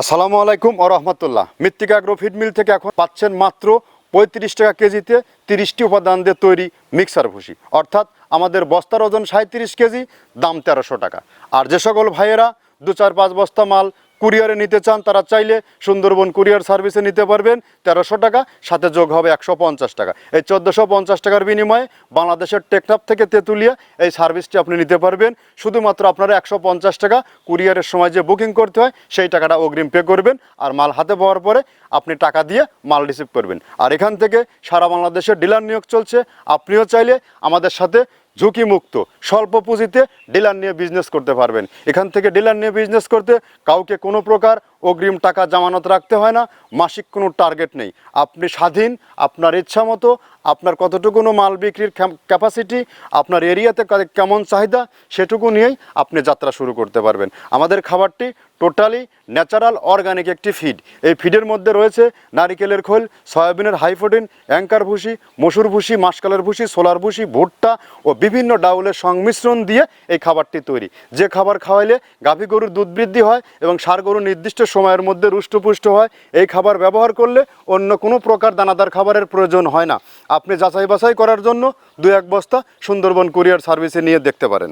আসসালামু আলাইকুম ওয়া রাহমাতুল্লাহ। মৃত্তিকা অ্যাগ্রো ফিড মিল থেকে এখন পাচ্ছেন মাত্র ৩৫ টাকা কেজিতে ৩০টি উপাদান দিয়ে তৈরি মিক্সার ভুসি, অর্থাৎ আমাদের বস্তার ওজন ৩৭ কেজি, দাম ১৩০০ টাকা। আর যে সকল ভাইয়েরা ২-৪-৫ বস্তা মাল কুরিয়ারে নিতে চান তারা চাইলে সুন্দরবন কুরিয়ার সার্ভিসে নিতে পারবেন ১৩০০ টাকা, সাথে যোগ হবে ১৫০ টাকা। এই ১৪৫০ টাকার বিনিময়ে বাংলাদেশের টেকনাফ থেকে তেঁতুলিয়া এই সার্ভিসটি আপনি নিতে পারবেন। শুধুমাত্র আপনারা ১৫০ টাকা কুরিয়ারের সময় যে বুকিং করতে হয় সেই টাকাটা অগ্রিম পে করবেন, আর মাল হাতে পাওয়ার পরে আপনি টাকা দিয়ে মাল রিসিভ করবেন। আর এখান থেকে সারা বাংলাদেশের ডিলার নিয়োগ চলছে। আপনিও চাইলে আমাদের সাথে ঝুঁকিমুক্ত স্বল্প পুঁজিতে ডিলার নিয়ে বিজনেস করতে পারবেন। এখান থেকে ডিলার নিয়ে বিজনেস করতে কাউকে কোনো প্রকার অগ্রিম টাকা জামানত রাখতে হয় না, মাসিক কোনো টার্গেট নেই। আপনি স্বাধীন, আপনার ইচ্ছা মতো আপনার কতটুকুনো মাল বিক্রির ক্যাপাসিটি, আপনার এরিয়াতে কেমন চাহিদা সেটুকু নিয়েই আপনি যাত্রা শুরু করতে পারবেন। আমাদের খাবারটি টোটালি ন্যাচারাল অর্গানিক একটি ফিড। এই ফিডের মধ্যে রয়েছে নারিকেলের খোল, সয়াবিনের হাই প্রোটিন, অ্যাঙ্কার ভুসি, মসুর ভুসি, মাসকালের ভুসি, সোলার ভুসি, ভুট্টা ও বিভিন্ন ডাউলের সংমিশ্রণ দিয়ে এই খাবারটি তৈরি। যে খাবার খাওয়াইলে গাভী গরুর দুধ বৃদ্ধি হয় এবং ষাঁড় গরু নির্দিষ্ট সময়ের মধ্যে রুষ্টপুষ্ট হয়। এই খাবার ব্যবহার করলে অন্য কোনো প্রকার দানাদার খাবারের প্রয়োজন হয় না। আপনি যাচাই বাছাই করার জন্য ২-১ বস্তা সুন্দরবন কুরিয়ার সার্ভিসে নিয়ে দেখতে পারেন।